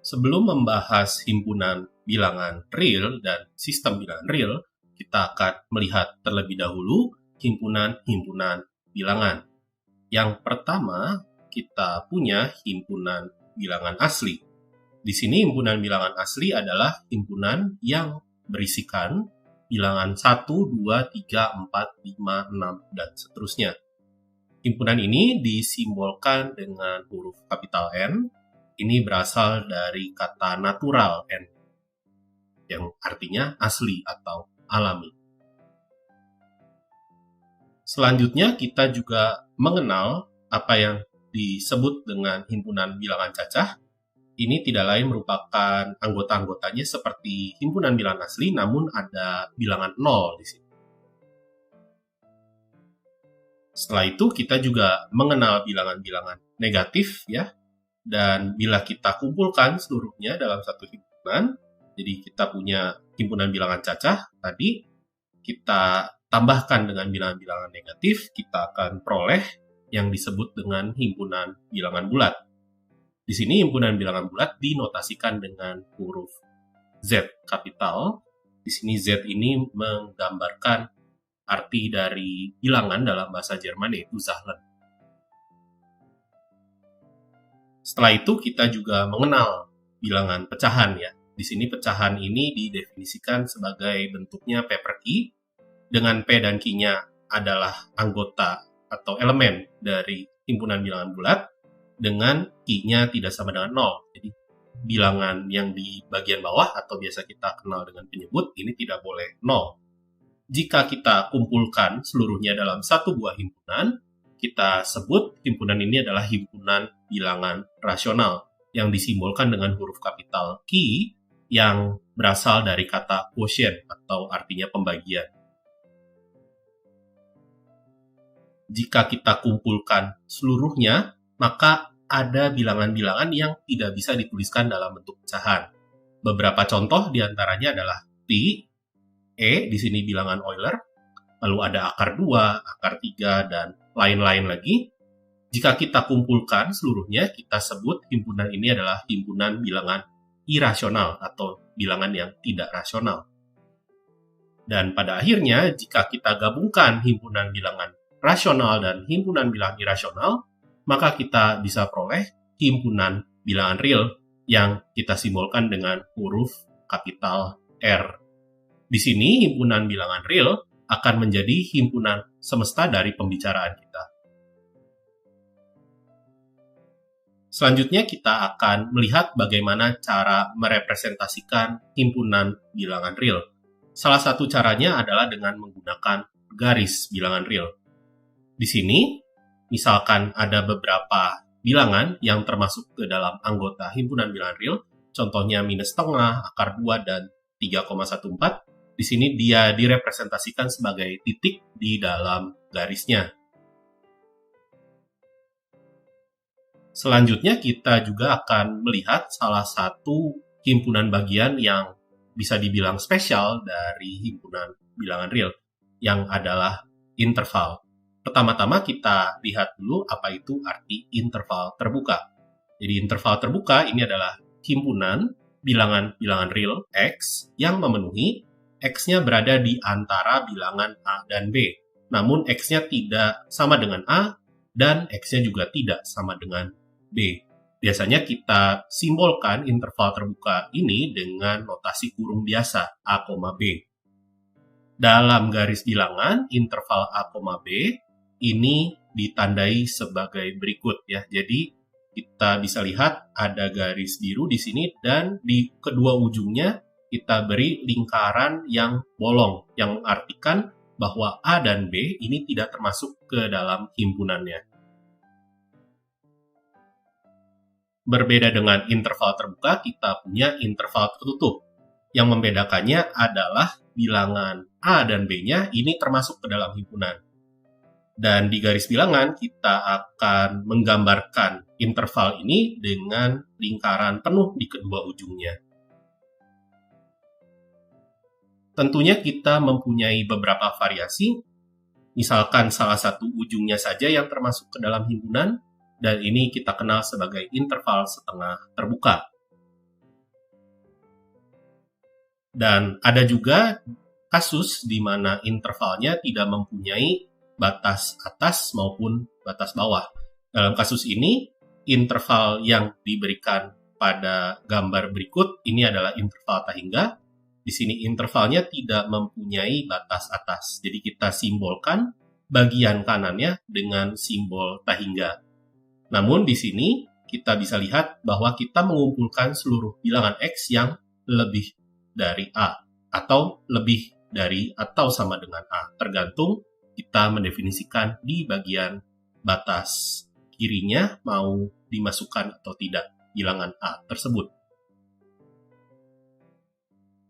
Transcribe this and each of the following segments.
Sebelum membahas himpunan bilangan real dan sistem bilangan real, kita akan melihat terlebih dahulu himpunan-himpunan bilangan. Yang pertama, kita punya himpunan bilangan asli. Di sini himpunan bilangan asli adalah himpunan yang berisikan bilangan 1, 2, 3, 4, 5, 6, dan seterusnya. Himpunan ini disimbolkan dengan huruf kapital N. Ini berasal dari kata natural N, yang artinya asli atau alami. Selanjutnya kita juga mengenal apa yang disebut dengan himpunan bilangan cacah. Ini tidak lain merupakan anggota-anggotanya seperti himpunan bilangan asli, namun ada bilangan 0 di sini. Setelah itu kita juga mengenal bilangan-bilangan negatif ya. Dan bila kita kumpulkan seluruhnya dalam satu himpunan, jadi kita punya himpunan bilangan cacah, tadi kita tambahkan dengan bilangan-bilangan negatif, kita akan peroleh yang disebut dengan himpunan bilangan bulat. Di sini himpunan bilangan bulat dinotasikan dengan huruf Z kapital. Di sini Z ini menggambarkan arti dari bilangan dalam bahasa Jerman, yaitu Zahlen. Setelah itu kita juga mengenal bilangan pecahan ya. Di sini pecahan ini didefinisikan sebagai bentuknya paper key, dengan P dan Q-nya adalah anggota atau elemen dari himpunan bilangan bulat, dengan Q-nya tidak sama dengan 0. Jadi bilangan yang di bagian bawah atau biasa kita kenal dengan penyebut ini tidak boleh 0. Jika kita kumpulkan seluruhnya dalam satu buah himpunan, kita sebut himpunan ini adalah himpunan bilangan rasional yang disimbolkan dengan huruf kapital Q yang berasal dari kata quotient atau artinya pembagian. Jika kita kumpulkan seluruhnya, maka ada bilangan-bilangan yang tidak bisa dituliskan dalam bentuk pecahan. Beberapa contoh diantaranya adalah T, E, di sini bilangan Euler, lalu ada akar 2, akar 3, dan lain-lain lagi. Jika kita kumpulkan seluruhnya, kita sebut himpunan ini adalah himpunan bilangan irasional atau bilangan yang tidak rasional. Dan pada akhirnya, jika kita gabungkan himpunan bilangan rasional dan himpunan bilangan irasional, maka kita bisa peroleh himpunan bilangan real yang kita simbolkan dengan huruf kapital R. Di sini himpunan bilangan real akan menjadi himpunan semesta dari pembicaraan kita. Selanjutnya kita akan melihat bagaimana cara merepresentasikan himpunan bilangan real. Salah satu caranya adalah dengan menggunakan garis bilangan real. Di sini, misalkan ada beberapa bilangan yang termasuk ke dalam anggota himpunan bilangan real, contohnya minus setengah, akar 2, dan 3,14. Di sini dia direpresentasikan sebagai titik di dalam garisnya. Selanjutnya kita juga akan melihat salah satu himpunan bagian yang bisa dibilang spesial dari himpunan bilangan real, yang adalah interval. Pertama-tama kita lihat dulu apa itu arti interval terbuka. Jadi interval terbuka ini adalah himpunan bilangan-bilangan real X yang memenuhi X-nya berada di antara bilangan A dan B. Namun X-nya tidak sama dengan A dan X-nya juga tidak sama dengan B. Biasanya kita simbolkan interval terbuka ini dengan notasi kurung biasa A, B. Dalam garis bilangan, interval A, B ini ditandai sebagai berikut ya. Jadi kita bisa lihat ada garis biru di sini dan di kedua ujungnya kita beri lingkaran yang bolong, yang mengartikan bahwa A dan B ini tidak termasuk ke dalam himpunannya. Berbeda dengan interval terbuka, kita punya interval tertutup. Yang membedakannya adalah bilangan A dan B-nya ini termasuk ke dalam himpunan. Dan di garis bilangan, kita akan menggambarkan interval ini dengan lingkaran penuh di kedua ujungnya. Tentunya kita mempunyai beberapa variasi, misalkan salah satu ujungnya saja yang termasuk ke dalam himpunan, dan ini kita kenal sebagai interval setengah terbuka. Dan ada juga kasus di mana intervalnya tidak mempunyai batas atas maupun batas bawah. Dalam kasus ini, interval yang diberikan pada gambar berikut ini adalah interval Tahingga. Di sini intervalnya tidak mempunyai batas atas. Jadi kita simbolkan bagian kanannya dengan simbol Tahingga. Namun di sini kita bisa lihat bahwa kita mengumpulkan seluruh bilangan X yang lebih dari A atau lebih dari atau sama dengan A, tergantung kita mendefinisikan di bagian batas kirinya mau dimasukkan atau tidak bilangan A tersebut.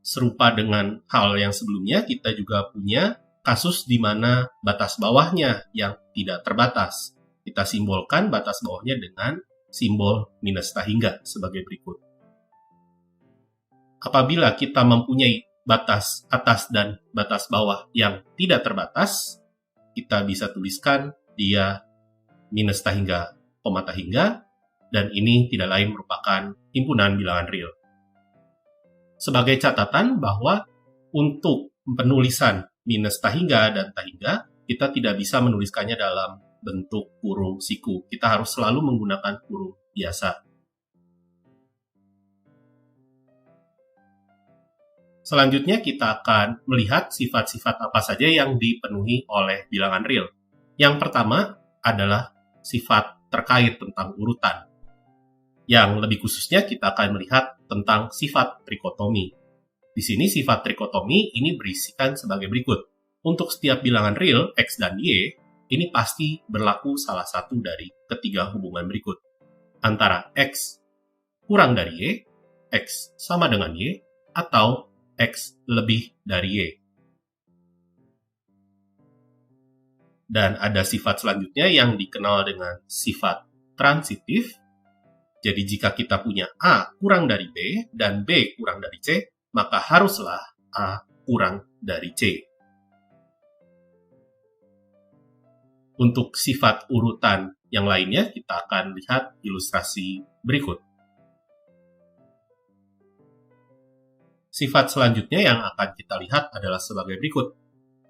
Serupa dengan hal yang sebelumnya, kita juga punya kasus di mana batas bawahnya yang tidak terbatas. Kita simbolkan batas bawahnya dengan simbol minus Tahingga sebagai berikut. Apabila kita mempunyai batas atas dan batas bawah yang tidak terbatas, kita bisa tuliskan dia minus Tahingga, koma Tahingga, dan ini tidak lain merupakan himpunan bilangan real. Sebagai catatan bahwa untuk penulisan minus Tahingga dan Tahingga, kita tidak bisa menuliskannya dalam bentuk kurung siku. Kita harus selalu menggunakan kurung biasa. Selanjutnya kita akan melihat sifat-sifat apa saja yang dipenuhi oleh bilangan real. Yang pertama adalah sifat terkait tentang urutan. Yang lebih khususnya kita akan melihat tentang sifat trikotomi. Di sini sifat trikotomi ini berisikan sebagai berikut. Untuk setiap bilangan real X dan Y, ini pasti berlaku salah satu dari ketiga hubungan berikut. Antara X kurang dari Y, X sama dengan Y, atau X lebih dari Y. Dan ada sifat selanjutnya yang dikenal dengan sifat transitif. Jadi jika kita punya A kurang dari B dan B kurang dari C, maka haruslah A kurang dari C. Untuk sifat urutan yang lainnya, kita akan lihat ilustrasi berikut. Sifat selanjutnya yang akan kita lihat adalah sebagai berikut.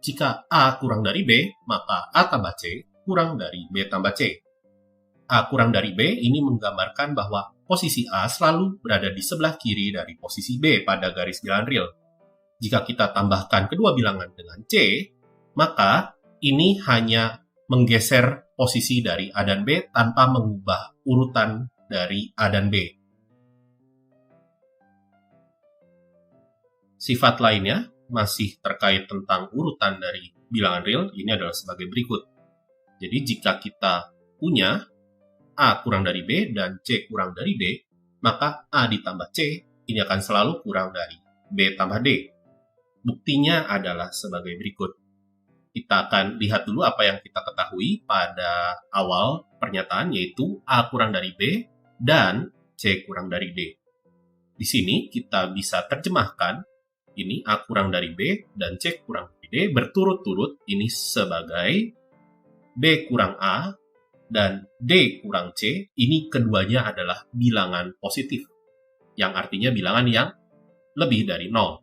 Jika A kurang dari B, maka A tambah C kurang dari B tambah C. A kurang dari B ini menggambarkan bahwa posisi A selalu berada di sebelah kiri dari posisi B pada garis bilangan real. Jika kita tambahkan kedua bilangan dengan C, maka ini hanya menggeser posisi dari A dan B tanpa mengubah urutan dari A dan B. Sifat lainnya masih terkait tentang urutan dari bilangan real, ini adalah sebagai berikut. Jadi jika kita punya A kurang dari B dan C kurang dari D, maka A ditambah C ini akan selalu kurang dari B tambah D. Buktinya adalah sebagai berikut. Kita akan lihat dulu apa yang kita ketahui pada awal pernyataan, yaitu A kurang dari B dan C kurang dari D. Di sini kita bisa terjemahkan ini A kurang dari B dan C kurang dari D berturut-turut ini sebagai B kurang A dan D kurang C, ini keduanya adalah bilangan positif, yang artinya bilangan yang lebih dari 0.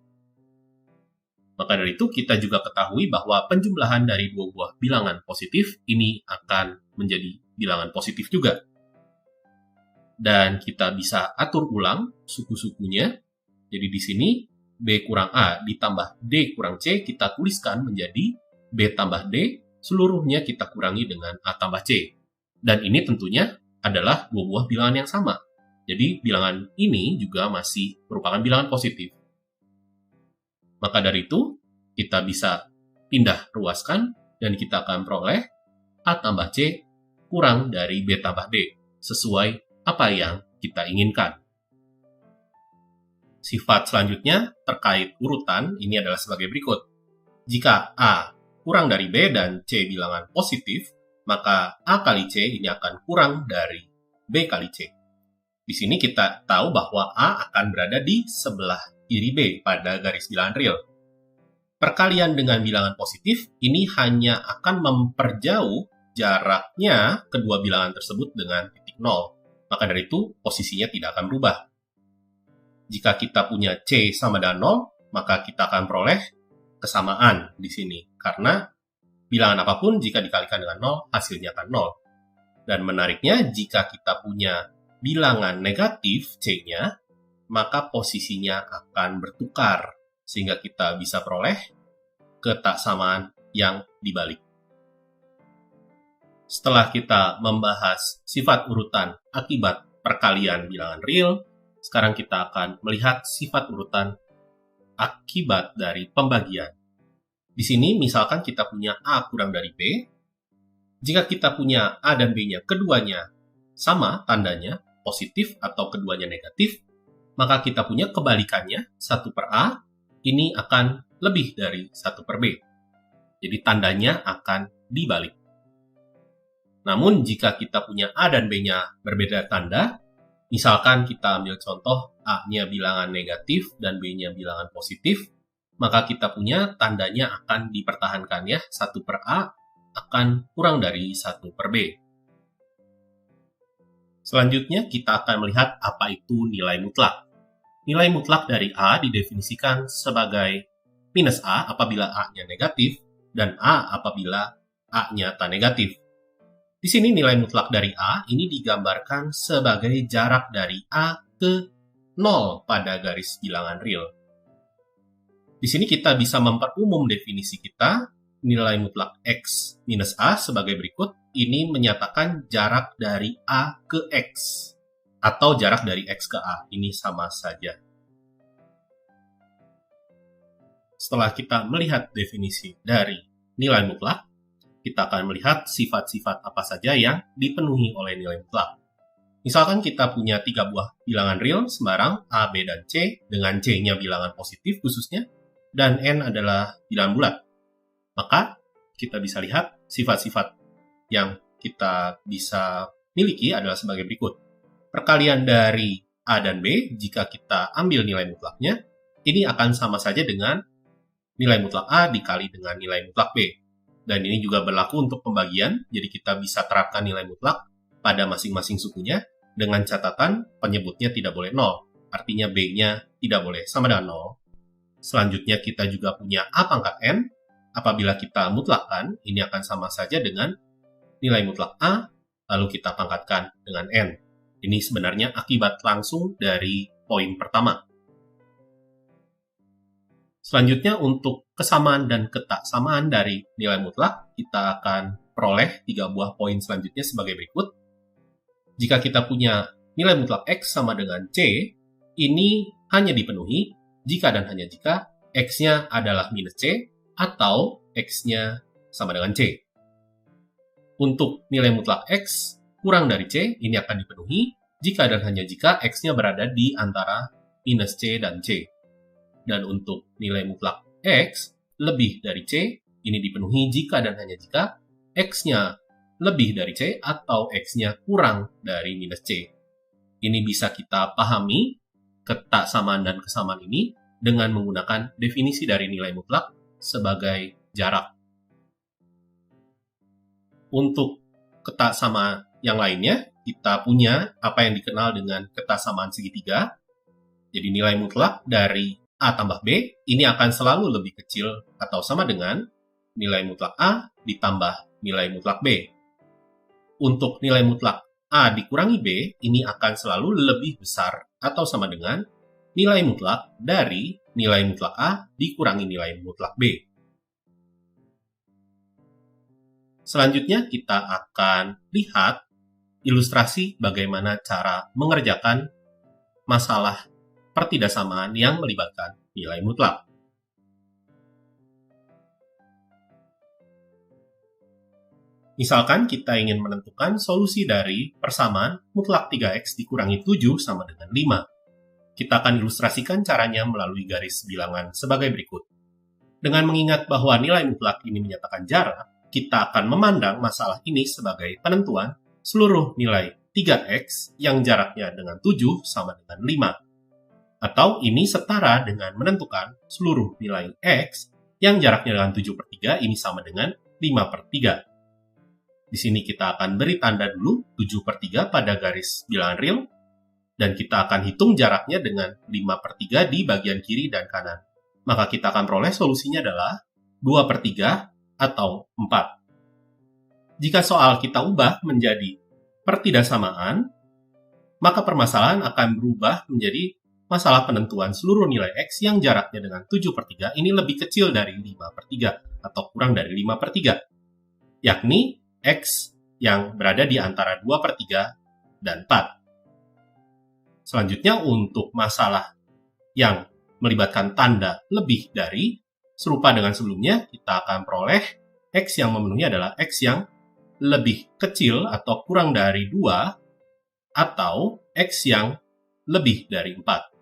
Maka dari itu kita juga ketahui bahwa penjumlahan dari dua buah bilangan positif ini akan menjadi bilangan positif juga. Dan kita bisa atur ulang suku-sukunya. Jadi di sini B kurang A ditambah D kurang C kita tuliskan menjadi B tambah D, seluruhnya kita kurangi dengan A tambah C. Dan ini tentunya adalah dua buah bilangan yang sama. Jadi bilangan ini juga masih merupakan bilangan positif. Maka dari itu, kita bisa pindah ruaskan dan kita akan peroleh A tambah C kurang dari B tambah D, sesuai apa yang kita inginkan. Sifat selanjutnya terkait urutan ini adalah sebagai berikut. Jika A kurang dari B dan C bilangan positif, maka A kali C ini akan kurang dari B kali C. Di sini kita tahu bahwa A akan berada di sebelah kiri B pada garis bilangan real. Perkalian dengan bilangan positif ini hanya akan memperjauh jaraknya kedua bilangan tersebut dengan titik 0. Maka dari itu posisinya tidak akan berubah. Jika kita punya C sama dengan 0, maka kita akan peroleh kesamaan di sini. Karena bilangan apapun jika dikalikan dengan 0, hasilnya akan 0. Dan menariknya, jika kita punya bilangan negatif C-nya, maka posisinya akan bertukar, sehingga kita bisa peroleh ketaksamaan yang dibalik. Setelah kita membahas sifat urutan akibat perkalian bilangan real, sekarang kita akan melihat sifat urutan akibat dari pembagian. Di sini misalkan kita punya A kurang dari B. Jika kita punya A dan B-nya keduanya sama tandanya, positif atau keduanya negatif, maka kita punya kebalikannya, 1 per A, ini akan lebih dari 1 per B. Jadi tandanya akan dibalik. Namun jika kita punya A dan B-nya berbeda tanda, misalkan kita ambil contoh A-nya bilangan negatif dan B-nya bilangan positif, maka kita punya tandanya akan dipertahankan ya, 1 per A akan kurang dari 1 per B. Selanjutnya kita akan melihat apa itu nilai mutlak. Nilai mutlak dari A didefinisikan sebagai minus A apabila A-nya negatif dan A apabila A-nya tak negatif. Di sini nilai mutlak dari A ini digambarkan sebagai jarak dari A ke 0 pada garis bilangan real. Di sini kita bisa memperumum definisi kita. Nilai mutlak X minus A sebagai berikut. Ini menyatakan jarak dari A ke X. Atau jarak dari X ke A. Ini sama saja. Setelah kita melihat definisi dari nilai mutlak, kita akan melihat sifat-sifat apa saja yang dipenuhi oleh nilai mutlak. Misalkan kita punya 3 buah bilangan real sembarang A, B, dan C, dengan C-nya bilangan positif khususnya, dan N adalah bilangan bulat. Maka kita bisa lihat sifat-sifat yang kita bisa miliki adalah sebagai berikut. Perkalian dari A dan B, jika kita ambil nilai mutlaknya, ini akan sama saja dengan nilai mutlak A dikali dengan nilai mutlak B. Dan ini juga berlaku untuk pembagian, jadi kita bisa terapkan nilai mutlak pada masing-masing sukunya, dengan catatan penyebutnya tidak boleh 0, artinya B-nya tidak boleh sama dengan 0. Selanjutnya kita juga punya A pangkat N, apabila kita mutlakkan, ini akan sama saja dengan nilai mutlak A, lalu kita pangkatkan dengan N. Ini sebenarnya akibat langsung dari poin pertama. Selanjutnya untuk kesamaan dan ketaksamaan dari nilai mutlak, kita akan peroleh 3 buah poin selanjutnya sebagai berikut. Jika kita punya nilai mutlak X sama dengan C, ini hanya dipenuhi jika dan hanya jika X-nya adalah minus C, atau X-nya sama dengan C. Untuk nilai mutlak X kurang dari C, ini akan dipenuhi jika dan hanya jika X-nya berada di antara minus C dan C. Dan untuk nilai mutlak X lebih dari C, ini dipenuhi jika dan hanya jika X-nya lebih dari C atau X-nya kurang dari minus C. Ini bisa kita pahami ketaksamaan dan kesamaan ini dengan menggunakan definisi dari nilai mutlak sebagai jarak. Untuk ketaksamaan yang lainnya, kita punya apa yang dikenal dengan ketaksamaan segitiga. Jadi nilai mutlak dari A tambah B, ini akan selalu lebih kecil atau sama dengan nilai mutlak A ditambah nilai mutlak B. Untuk nilai mutlak A dikurangi B, ini akan selalu lebih besar atau sama dengan nilai mutlak dari nilai mutlak A dikurangi nilai mutlak B. Selanjutnya kita akan lihat ilustrasi bagaimana cara mengerjakan masalah pertidaksamaan yang melibatkan nilai mutlak. Misalkan kita ingin menentukan solusi dari persamaan mutlak 3x dikurangi 7 sama dengan 5. Kita akan ilustrasikan caranya melalui garis bilangan sebagai berikut. Dengan mengingat bahwa nilai mutlak ini menyatakan jarak, kita akan memandang masalah ini sebagai penentuan seluruh nilai 3x yang jaraknya dengan 7 sama dengan 5. Atau ini setara dengan menentukan seluruh nilai x yang jaraknya dengan 7 per 3 ini sama dengan 5 per 3. Di sini kita akan beri tanda dulu 7 per 3 pada garis bilangan real, dan kita akan hitung jaraknya dengan 5 per 3 di bagian kiri dan kanan. maka kita akan peroleh solusinya adalah 2/3 atau 4. Jika soal kita ubah menjadi pertidaksamaan, maka permasalahan akan berubah menjadi masalah penentuan seluruh nilai X yang jaraknya dengan 7/3 ini lebih kecil dari 5/3 atau kurang dari 5/3, yakni X yang berada di antara 2/3 dan 4. Selanjutnya, untuk masalah yang melibatkan tanda lebih dari, serupa dengan sebelumnya, kita akan peroleh X yang memenuhi adalah X yang lebih kecil atau kurang dari 2 atau X yang lebih dari 4.